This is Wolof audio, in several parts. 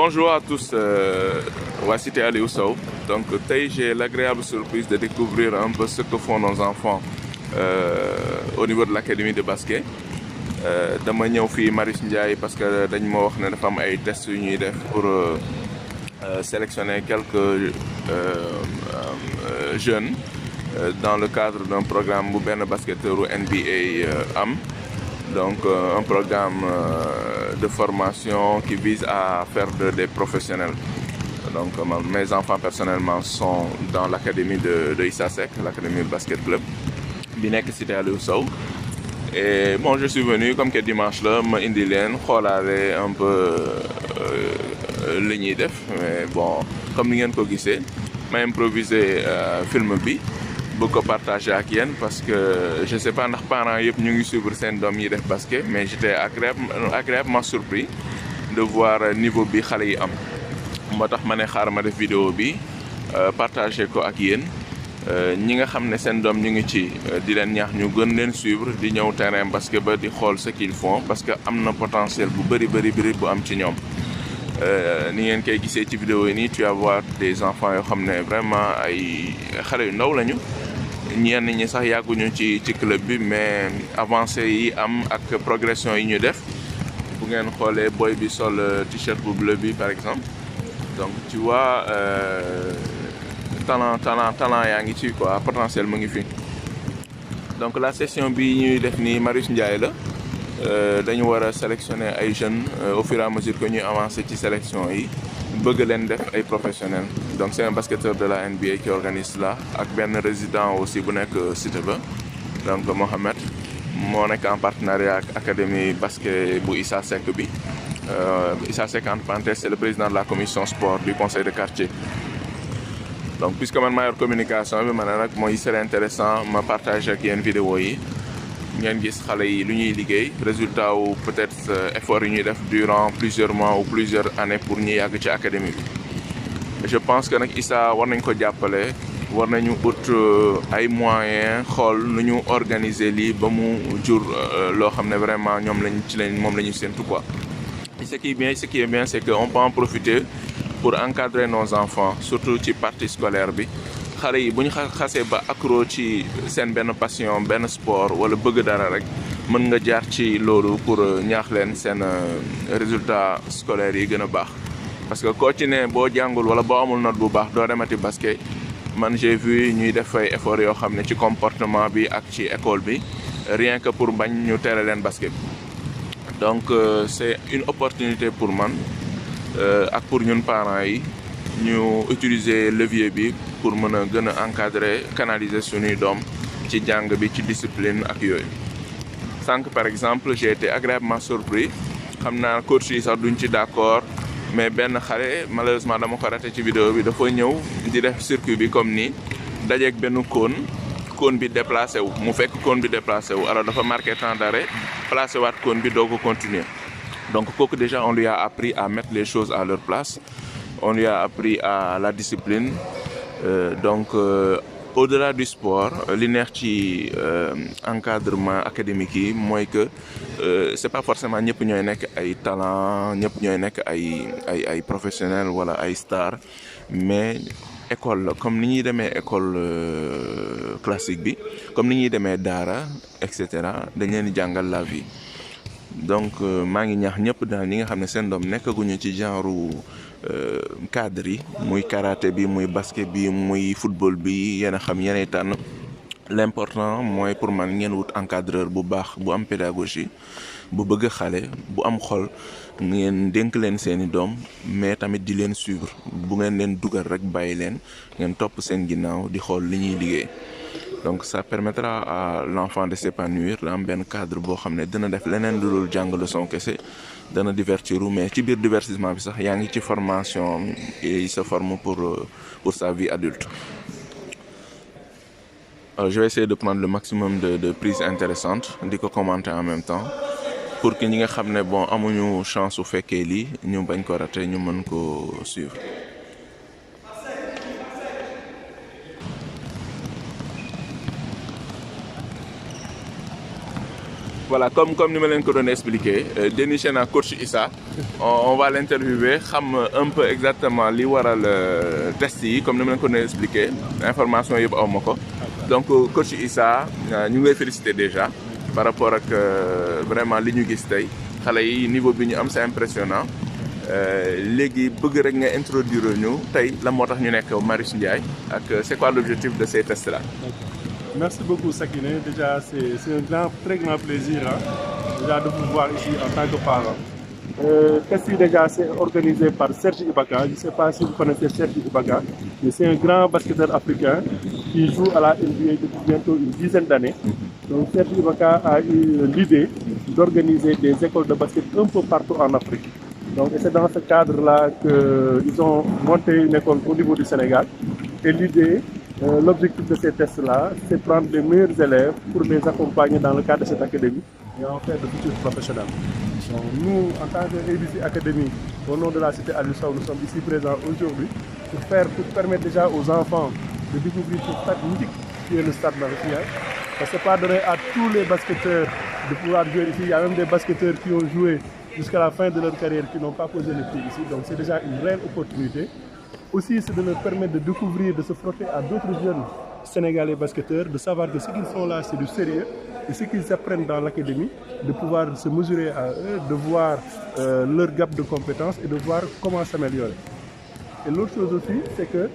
Bonjour à tous, Cité Aliou Sow. Donc j'ai l'agréable surprise de découvrir un peu ce que font nos enfants au niveau de l'académie de basket. Dama ñëw fii Marius Ndiaye parce que dañ ma wax ne dafa am ay tests yu ñuy def pour sélectionner quelques jeunes dans le cadre d'un programme bu benn basketteur NBA am. Donc un programme de formation qui vise à faire des professionnels. Donc mes enfants personnellement sont dans l'académie de Issa Seck, l'académie basket club bi nekk Cité Aliou Sow. Et bon, je suis venu comme que dimanche là ma indi leen xoolaale un peu li ñuy def, mais bon comme ni ngeen ko gisee ma improvisé film bi bëgg ko partager ak yéen parce que je sais pas ndax parents yëpp ñu ngi suivre seen doom yi def basket, mais j'étais agréablement surpris de voir niveau bi xale yi am. Moo tax ma ne xaar ma def vidéo bi partager ko ak yéen ñi nga xam ne seen doom ñu ngi ci di leen ñaax ñu gën leen suivre di ñëw terrain basket ba di xool ce qu'ils font parce que am na potentiel bu bëri bu am ci ñoom. Ni ngeen koy gisee ci vidéo yi nii tu vas voir des enfants yoo xam ne vraiment ay xale yu ndaw lañu. Ñenn ñi sax yàgguñu ci club bi, mais avancé yi am ak progression yi ñu def bu ngeen xoolee boy bi sol t-shirt bu bleu bi par exemple. Donc tu vois talent yaa ngi ci quoi, potentiel mu ngi fi. Donc la session bi ñuy def nii Marius Ndiaye la dañu war a sélectionner ay jeunes au fur et à mesure que ñuy avancer ci sélection yi bëgg leen def ay professionnels. Donc c'est un basketteur de la NBA qui organise là ak benn résident aussi bu nekk Cité ba, donc Mohamed moo nekk en partenariat ak académie basket bu Issa Seck bi. Issa Seck entre parenthèses c'est le président de la commission sport du conseil de quartier. Donc puisque man maa yor communication bi ma ne nag mooy serait intéressant ma partager ak yéen vidéo yi ngeen gis xale yi lu ñuy liggéey, résultat ou peut-être effort yi ñuy def durant plusieurs mois ou plusieurs années pour ñu yàgg ci académie bi. Je pense que nag Issa war nañ ko jàppale, war nañu ut ay moyens xool nu ñu organiser lii ba mu jur loo xam ne vraiment moom la ñu séntu quoi. Ce qui est bien c'est que on peut en profiter pour encadrer nos enfants, surtout ci partie scolaire bi. Xale yi bu ñu xasee ba accro ci seen benn passion benn sport wala bëgg dara rek mën nga jaar ci loolu pour ñaax leen seen résultat scolaire yi gën a baax. Parce que koo ci ne boo jàngul wala boo amul note bu baax doo demati basket, man j'ai vu ñuy def ay effort yoo xam ne ci comportement bi ak ci école bi rien que pour bañ ñu tere leen basket. Donc c'est une opportunité pour man ak pour ñun parents yi ñu utiliser levier bi pour mën a gën a encadrer canaliser suñuy doom ci jàng bi ci discipline ak yooyu. Sànq par exemple j'ai été agréablement surpris, xam naa coach yi sax duñ ci d'accord, mais benn xale malheureusement dama ko raté ci vidéo bi dafa ñëw di def circuit bi comme nii dajeeg benn cône bi déplacé wu mu fekk cône bi déplacé wu, alors dafa marqué temps d'arrêt placé waat cône bi doo ko continuer. Donc kooku déjà on lui a appris à mettre les choses à leur place, on lui a appris à la discipline. Donc au-delà du sport li neex ci encadrement académique yi mooy que c'est pas forcément ñëpp ñooy nekk ay talent, ñëpp ñooy nekk ay professionnels wala ay stars, mais école la comme ni ñuy demee école classique bi, comme ni ñuy demee daara et cetera, dañ leen di jàngal la vie. Donc maa ngi ñaax ñëpp daal ñi nga xam ne seen doom nekkaguñu ci genre cadre yi, muy karaté bi muy basket bi muy football bi, yéen a xam yéenay tànn. L'important mooy pour man ngeen wut encadreur bu baax bu am pédagogie bu bëgg xale bu am xol, ngeen dénk leen seeni doom mais tamit di leen suivre, bu ngeen leen dugal rek bàyyi leen ngeen topp seen ginnaaw di xool li ñuy liggéey. Donc ça permettra à l'enfant de s'épanouir, la am benn cadre boo xam ne dina def leneen lu dul jàng leçon kese, dana divertir, mais ci biir divertissement bi sax yaa ngi ci formation et il se forme pour sa vie adulte. Alors je vais essayer de prendre le maximum de prises intéressantes di ko commenter en même temps pour que ñi nga xam ne bon amuñu chance su fekkee lii ñu bañ ko rater, ñu mën ko suivre. Voilà, comme nous l'avons expliqué, déniché na coach Issa, on va l'interviewer, xam un peu exactement li waral test yi, comme nous l'avons expliqué, information yeb awmako. Donc coach Issa, ñu ngi féliciter déjà par rapport ak vraiment li ñu gis tay. Xalé yi niveau bi ñu am c'est impressionnant. Légui bëgg rek nga introduire ñu tay la motax ñu nekk Marius Ndiaye ak c'est quoi l'objectif de ces tests là. Merci beaucoup Sakiné. Déjà, c'est un très grand plaisir déjà de vous voir ici en tant que parent. Test déjà, c'est organisé par Serge Ibaka. Je ne sais pas si vous connaissez Serge Ibaka, mais c'est un grand basketteur africain qui joue à la NBA depuis bientôt une dizaine d'années. Donc Serge Ibaka a eu l'idée d'organiser des écoles de basket un peu partout en Afrique. Donc c'est dans ce cadre-là qu'ils ont monté une école au niveau du Sénégal. Et l'idée, l'objectif de ces tests-là, c'est de prendre les meilleurs élèves pour les accompagner dans le cadre de cette académie et en faire de futurs professionnels. Donc nous, en tant qu'ABC Academy, au nom de la cité Aliou Sow, nous sommes ici présents aujourd'hui pour permettre déjà aux enfants de découvrir ce stade mythique qui est le stade Marius. Parce que c'est pas donné à tous les basketteurs de pouvoir jouer ici. Il y a même des basketteurs qui ont joué jusqu'à la fin de leur carrière qui n'ont pas posé les pieds ici. Donc c'est déjà une réelle opportunité. Aussi, c'est de leur permettre de découvrir, de se frotter à d'autres jeunes sénégalais basketteurs, de savoir que ce qu'ils font là, c'est du sérieux, et ce qu'ils apprennent dans l'académie, de pouvoir se mesurer à eux, de voir leur gap de compétences et de voir comment s'améliorer. Et l'autre chose aussi, c'est que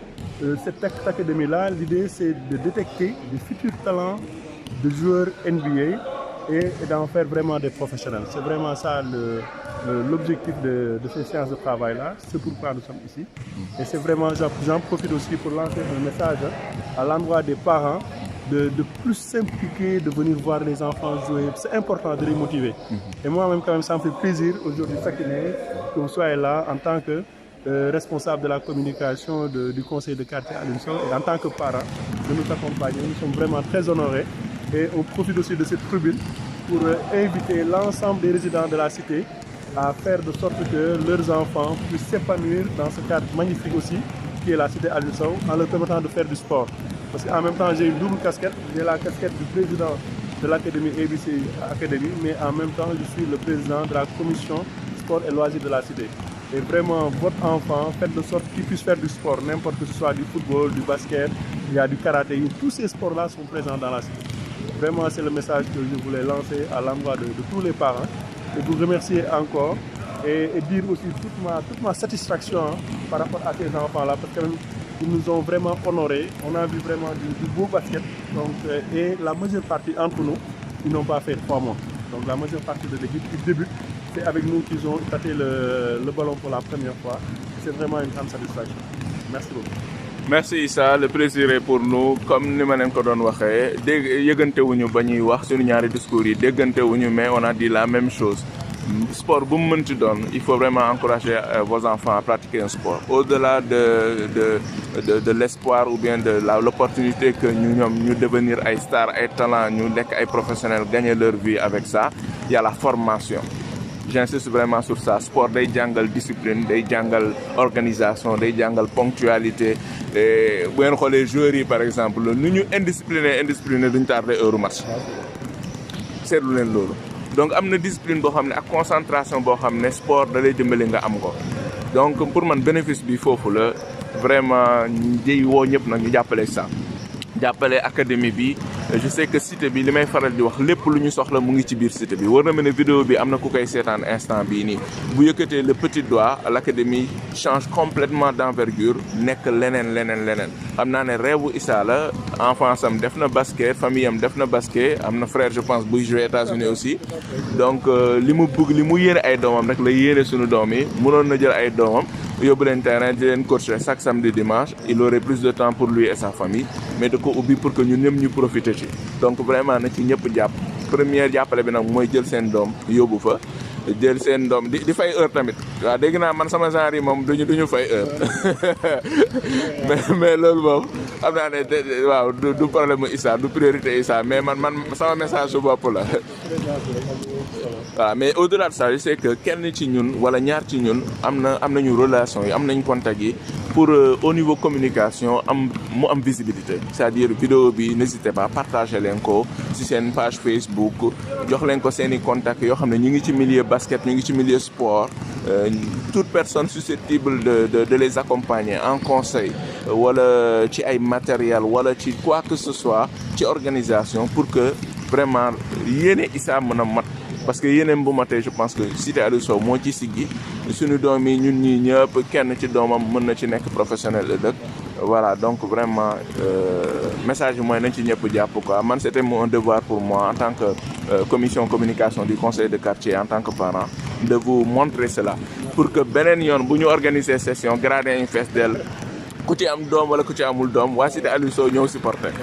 cette académie-là, l'idée, c'est de détecter des futurs talents de joueurs NBA et d'en faire vraiment des professionnels. C'est vraiment ça l'objectif de ces séances de travail-là. C'est pourquoi nous sommes ici. Et c'est vraiment, j'en profite aussi pour lancer un message à l'endroit des parents de plus s'impliquer, de venir voir les enfants jouer. C'est important de les motiver. Et moi-même, quand même, ça me fait plaisir aujourd'hui, Sakiné, que vous soyez là en tant que responsable de la communication du conseil de quartier à l'UNSO et en tant que parent de nous accompagner. Nous sommes vraiment très honorés. Et on profite aussi de cette tribune pour inviter l'ensemble des résidents de la cité à faire de sorte que leurs enfants puissent s'épanouir dans ce cadre magnifique aussi, qui est la cité Aliou Sow, en leur permettant de faire du sport. Parce qu'en même temps, j'ai une double casquette. J'ai la casquette du président de l'académie ABC Academy, mais en même temps, je suis le président de la commission sport et loisirs de la cité. Et vraiment, votre enfant, faites de sorte qu'il puisse faire du sport, n'importe que ce soit du football, du basket, il y a du karaté. Tous ces sports-là sont présents dans la cité. Vraiment, c'est le message que je voulais lancer à l'endroit de tous les parents. Et vous remercier encore et dire aussi toute ma satisfaction par rapport à ces enfants-là, parce qu'ils nous ont vraiment honorés. On a vu vraiment du beau basket. Donc, et la majeure partie entre nous, ils n'ont pas fait 3 mois. Donc la majeure partie de l'équipe qui débute, c'est avec nous qu'ils ont tâté le ballon pour la première fois. C'est vraiment une grande satisfaction. Merci beaucoup. Merci Issa, le plaisir est pour nous. Comme nous l'avons dit, yëgante wuñu ba ñuy wax suñu ñaari discours yi déggante wuñu, mais on a dit la même chose. Sport bu mu mënti doon, il faut vraiment encourager vos enfants à pratiquer un sport. Au-delà de l'espoir ou bien de l'opportunité que nous devenir ay stars, ay talents, ñu nekk ay professionnels, gagner leur vie avec ça, il y a la formation. J'insiste vraiment sur ça. Sport day jàngal discipline, day jàngal organisation, day jàngal ponctualité. Bu ngeen xoolee joueurs yi par exemple nu ñu indiscipliné duñ tardé heure match. Seetlu leen loolu. Donc am na discipline boo xam ne ak concentration boo xam ne sport da lay dimbali nga am ko. Donc pour man bénéfice bi foofu la vraiment day woo ñëpp nag ñu jàppale ça. Jàppale académie bi. Je sais que cité bi li may faral di wax lépp lu ñu soxla mu ngi ci biir cité bi war na mel ne vidéo bi am na ku koy seetaan instant bii nii bu yëkkatee le petit doigt l'académie change complètement d'envergure nekk leneen xam naa ne rêve Issa la enfance am def na basket famille am def na basket am na frère je pense buy jouer États-Unis aussi donc li mu bëgg li mu yéene ay doomam rek la yéene suñu doom yi mënoon na jël ay doomam yóbbu leen terrain di leen coacher chaque samedi dimanche il aurait plus de temps pour lui et sa famille mais da ko ubbi pour que ñun ñëpp ñu profiter ci donc vraiment na ci ñëpp jàpp première jàppale bi nag mooy jël seen doom yóbbu fa jël seen doom di fay heure tamit waaw dégg naa man sama genre yi moom duñu fay heure mais loolu moom xam naa ne waaw du problème mu Issa du priorité Issa mais man sama message su bopp la waaw mais au-delà de ça je sais que kenn ci ñun wala ñaar ci ñun am nañu relation yi am nañ contact yi pour au niveau communication mu am visibilité c'est-à-dire vidéo bi n'hésitez pas partager leen ko ci seen page Facebook jox leen ko seen i contacts yoo xam ne ñu ngi ci milieu basket ñu ngi ci milieu sport toute personne susceptible de les accompagner en conseil wala ci ay matériel wala ci quoi que ce soit ci organisation pour que vraiment yéene Issa mën a mat parce que yéeneem bu matee je pense que Cité Aliou Sow moo ci siggi suñu doom yi ñun ñii ñëpp kenn ci doomam mën na ci nekk professionnel ëllëg voilà donc vraiment message bi mooy nañ ci ñëpp jàpp quoi man c'était mon devoir pour moi en tant que commission communication du conseil de quartier en tant que parent de vous montrer cela pour que beneen yoon bu ñu organiser session gradin yi fees dell ku ci am doom wala ku ci amul doom waa Cité Aliou Sow ñëw supporter.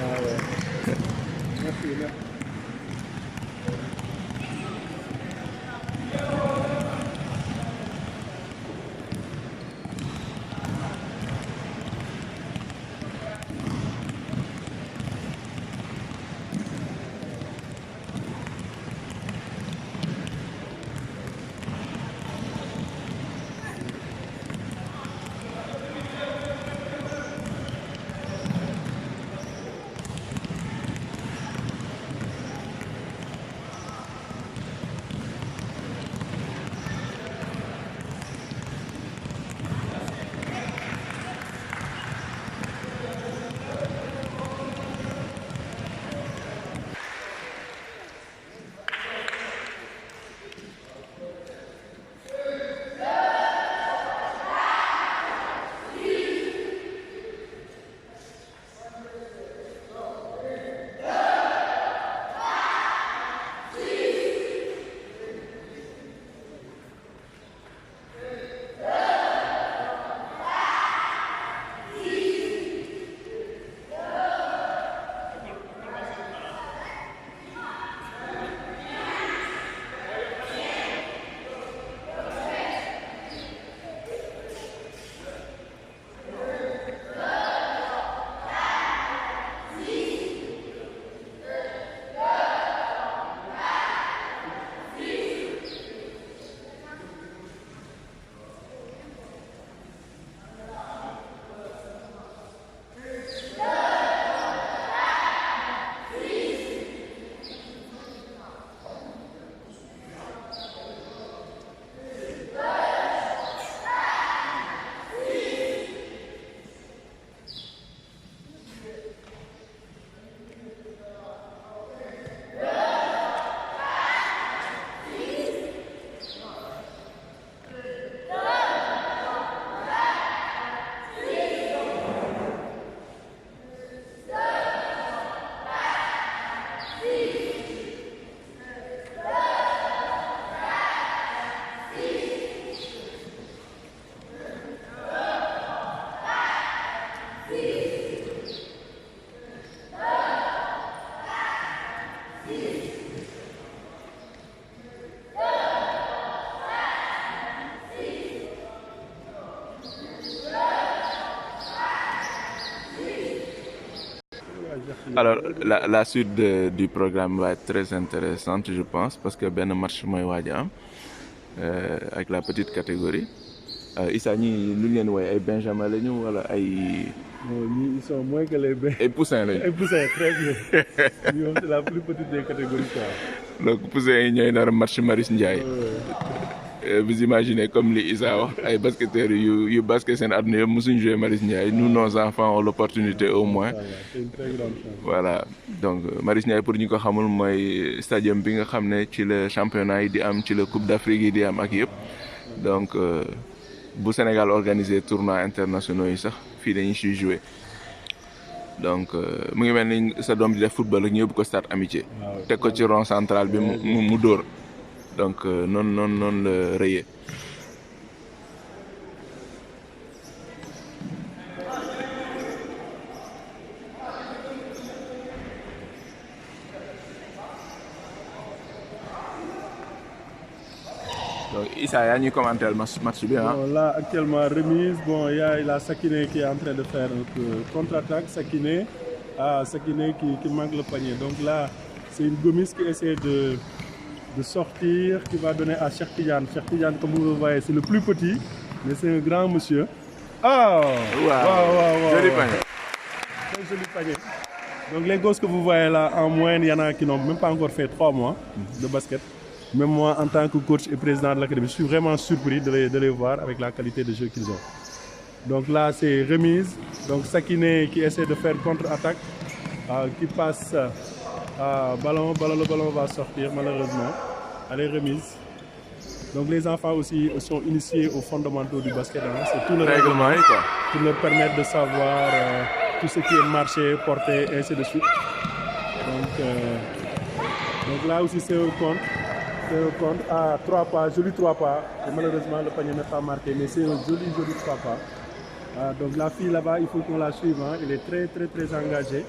Alors, la suite du programme va être très intéressante, je pense, parce que ben match mooy waaj a am avec la petite catégorie. Issa ñii lu ñu leen woowee ay Benjamin la ñu wala ay. Non, ils sont moins que les ay poussins lañu. ay poussins, très bien. Ñoom c'est la plus petite des catégories quoi. Donc poussins yi ñooy nar match Marius Ndiaye. Vous imaginez comme li Issa wax ay basketteurs yu basket seen àdduna yëpp mosuñu jouer Marius Ndiaye. Nous nos enfants ont l'opportunité au moins. Voilà, c'est une très grande chance. Voilà donc Marius Ndiaye pour ñu ko xamul mooy stadium bi nga xam ne ci la championnat yi di am ci la Coupe d'Afrique yi di am ak yëpp donc bu Sénégal organisé tournois internationaux yi sax fii dañuy siy jouer donc mu ngi mel ni sa doom di def football ak ñu yóbbu ko stade Amitié teg ko ci rond central bi mu dóor donc noonu la rëyee. Donc Issa yaa ñuy commenter match bi ah. Bon, là actuellement remise, bon il y a la Sakiné qui est en train de faire une contre-attaque, Sakiné qui manque le panier. Donc là c'est une Gomis qui essaie de sortir, qui va donner à Cheikh Tidiane. Cheikh Tidiane, comme vous le voyez, c'est le plus petit, mais c'est un grand monsieur. Ah, wow. Joli panier. Très joli panier. Donc les gosses que vous voyez là, en moyenne, il y en a qui n'ont même pas encore fait 3 mois de basket. Même moi, en tant que coach et président de l'académie, je suis vraiment surpris de les voir avec la qualité de jeu qu'ils ont. Donc là, c'est remise. Donc Sakiné qui essaie de faire contre-attaque, qui passe ballon, le ballon va sortir malheureusement. Elle est remise. Donc les enfants aussi sont initiés aux fondamentaux du basket. Hein. C'est tout le règlement pour leur permettre de savoir tout ce qui est marché, portée, et ainsi de suite. Donc là aussi c'est un compte. À 3 pas, joli 3 pas. Et malheureusement le panier n'est pas marqué, mais c'est un joli 3 pas. Donc la fille là-bas, il faut qu'on la suive. Hein. Elle est très engagée.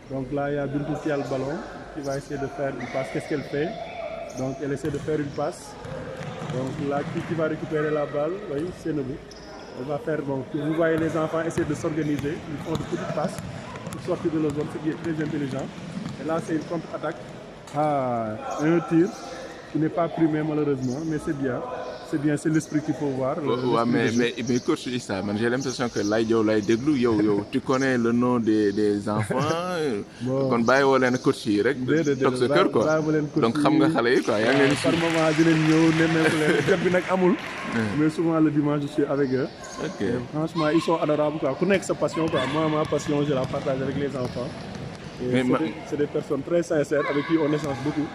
Donc là il y a Bintou qui a le ballon, qui va essayer de faire une passe. Qu'est-ce qu'elle fait? Donc elle essaie de faire une passe. Donc là, qui va récupérer la balle? Oui, c'est nous. Elle va faire, bon, vous voyez les enfants essayer de s'organiser. Ils font de petites passes pour sortir de leur zone, ce qui est très intelligent. Et là, c'est une contre-attaque. Un tir qui n'est pas primé malheureusement, mais c'est bien. C'est bien, c'est l'esprit qu'il faut voir. Ouais, mais coach Issa, j'ai l'impression que là, tu connais le nom des enfants. Quand baye wala na coach yi rek tok sa kër quoi. Donc xam nga xalé yi quoi, ya ngeen par moment dinañ ñëw néméku leen jot bi nak amul. Mais souvent le dimanche je suis avec eux. OK. Franchement, ils sont adorables quoi. Ku nek sa passion quoi. Moi ma passion, je la partage avec les enfants. C'est des personnes très sincères avec qui on échange beaucoup.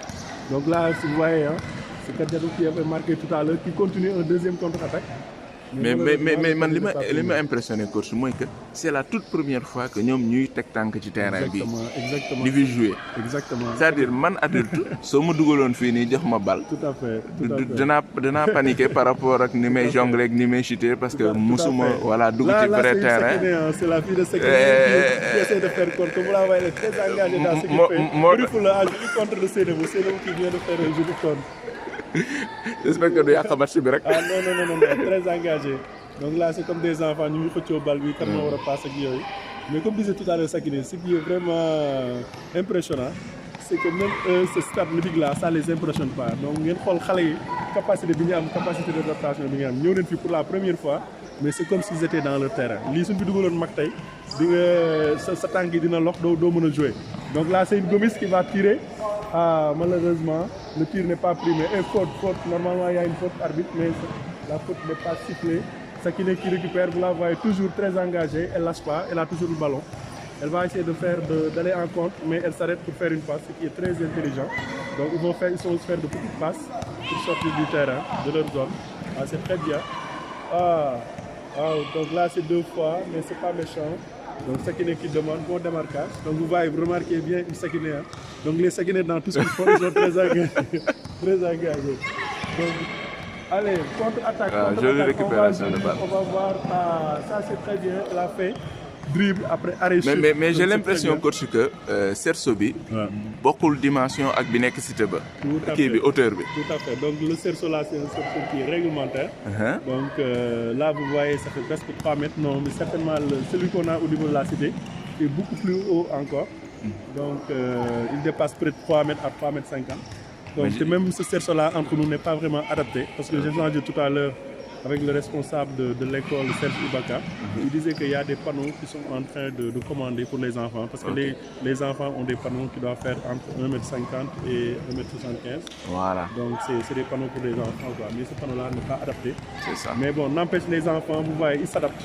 Donc là, vous voyez hein, c'est Kadiatou qui avait marqué tout à l'heure, qui continue un deuxième contre-attaque. Mais li ma impressionné coach mooy que c'est la toute première fois que ñoom ñuy teg tànk ci terrain bi di fi jouer. Exactement. C'est-à-dire man adulte soo ma dugaloon fii nii jox ma balle. Tout à fait. danaa paniquer par rapport ak ni may jongler ak ni may chuter parce que musuma voilà dugg ci vrai terrain. C'est la fille de Sakiné qui essaie de faire contre. Vous la voyez, elle est très engagée dans ce qu'il fait. Bref, là, joli contre de Seynabou qui vient de faire un joli contre. J'espère que du yàq match bi rek. Non, très engagé. Donc là, c'est comme des enfants, nous faisons balle, nous avons passé. Mais comme disait tout à l'heure Sakiné, ce qui est vraiment impressionnant, c'est que même ce stade mythique là, ça les impressionne pas. Donc, nous avons capacité d'adaptation. Nous sommes venus pour la première fois, mais c'est comme s'ils étaient dans le terrain. Ils sont venus dans le terrain, ça tanguy dina lox do mëna jouer. Donc là, c'est une Gomis qui va tirer. Malheureusement, le tir n'est pas primé. Et faute. Normalement, il y a une faute arbitre, mais la faute n'est pas sifflée. Sakiné qui récupère, vous la voyez toujours très engagée. Elle ne lâche pas, elle a toujours le ballon. Elle va essayer d'aller en contre, mais elle s'arrête pour faire une passe, ce qui est très intelligent. Donc ils vont faire de petites passes pour sortir du terrain, de leur zone. C'est très bien. Donc là, c'est 2 fois, mais c'est pas méchant. Donc Sakiné qui demande bon démarquage. Donc vous voyez, vous remarquez bien une Sakiné. Hein. Donc les Sakiné dans tout ce qu'ils font, ils sont très engagés. Donc allez, contre-attaque. Jolie récupération de balle. On va voir, ça c'est très bien, elle a fait. Dribble après arrêt. Mais j'ai l'impression coach que cerceau bi bokkul dimension ak bi nekk cité ba. Kii bi hauteur bi. Tout à fait. Donc le cerceau là c'est un cerceau qui est réglementaire. Donc là vous voyez ça fait presque 3 mètres. Non, mais certainement celui qu'on a au niveau de la cité est beaucoup plus haut encore. Donc il dépasse près de 3 mètres à 3 mètres 50. Donc même ce cerceau là entre nous n'est pas vraiment adapté parce que j'ai changé tout à l'heure avec le responsable de l'école Serge Ibaka. Il disait qu'il y a des panneaux qui sont en train de commander pour les enfants parce que les enfants ont des panneaux qui doivent faire entre 1m50 et 1m75. Voilà. Donc c'est des panneaux pour les enfants quoi. Mais ce panneau-là n'est pas adapté. C'est ça. Mais bon, n'empêche les enfants, vous voyez, ils s'adaptent.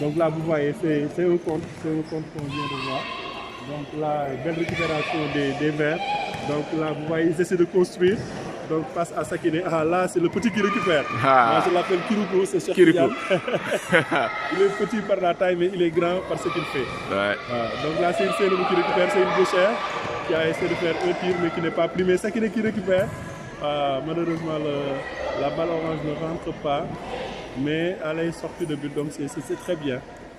Donc là vous voyez, c'est un compte qu'on vient de voir. Donc là, belle récupération des verts. Donc là vous voyez, ils essaient de construire. Donc face à Sakiné, là c'est le petit qui récupère. Moi je l'appelle Kiroukou, c'est Cheikh Tidiane. Il est petit par la taille mais il est grand par ce qu'il fait. Ouais. Donc là c'est une Seynabou qui récupère, c'est une gauchère qui a essayé de faire un tir mais qui n'est pas pris. Mais Sakiné qui récupère, malheureusement la balle orange ne rentre pas. Mais elle est sortie de but, donc c'est très bien.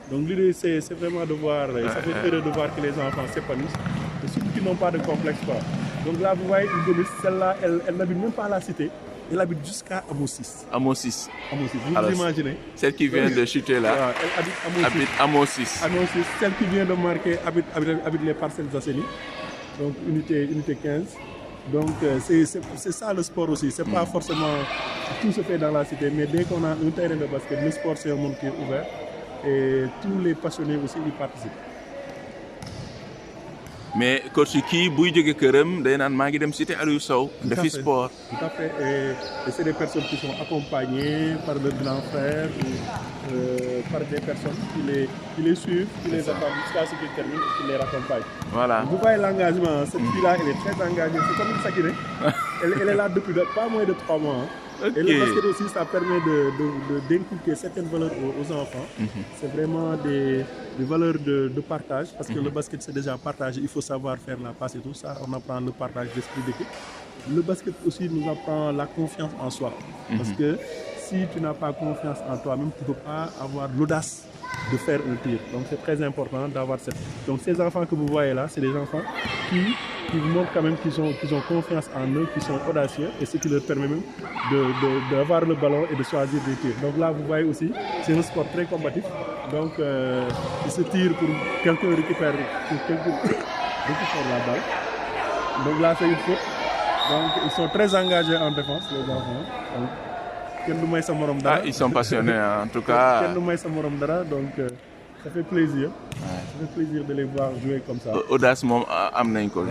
Donc l'idée c'est vraiment de voir, ça fait heureux de voir que les enfants s'épanouissent. Et surtout qu'ils n'ont pas de complexe quoi. Donc là, vous voyez une Gomis, celle-là, elle n'habite même pas à la cité, elle habite jusqu'à Amo 6. Amo 6. Vous imaginez? Celle qui vient de chuter là, elle habite Amo 6. Amo 6. Celle qui vient de marquer habite les Parcelles Assainies, donc unité 15. Donc c'est ça le sport aussi, c'est pas forcément tout se fait dans la cité, mais dès qu'on a un terrain de basket, le sport c'est un monde qui est ouvert et tous les passionnés aussi y participent. mais coach kii buy jóge këram day naan maa ngi dem cité Aliou Sow defi sport. Tout à fait. Et c'est des personnes qui sont accompagnées par leur grand frère ou par des personnes qui les suivent, qui les attendent jusqu'à ce qu'ils terminent et qui les raccompagnent. Voilà. Vous voyez l'engagement, cette fille-là, elle est très engagée. C'est comme une Sakiné. Elle est là depuis pas moins de 3 mois. Okay. Et le basket aussi, ça permet d'inculquer certaines valeurs aux enfants. C'est vraiment des valeurs de partage, parce que le basket c'est déjà partagé, il faut savoir faire la passe et tout ça, on apprend le partage d'esprit d'équipe. Le basket aussi nous apprend la confiance en soi, parce que si tu n'as pas confiance en toi-même, tu ne peux pas avoir l'audace de faire un tir. Donc c'est très important d'avoir cette... Donc ces enfants que vous voyez là, c'est des enfants qui montrent quand même qu'ils ont confiance en eux, qui sont audacieux, et ce qui leur permet même d'avoir le ballon et de choisir des tirs. Donc là, vous voyez aussi, c'est un sport très combatif. Donc ils se tirent pour quelqu'un récupère la balle. Donc là, c'est une faute. Donc ils sont très engagés en défense, les enfants. Donc, ils sont passionnés en tout cas. Donc ça fait plaisir. Ça fait plaisir de les voir jouer comme ça. Audace moom am nañ ko.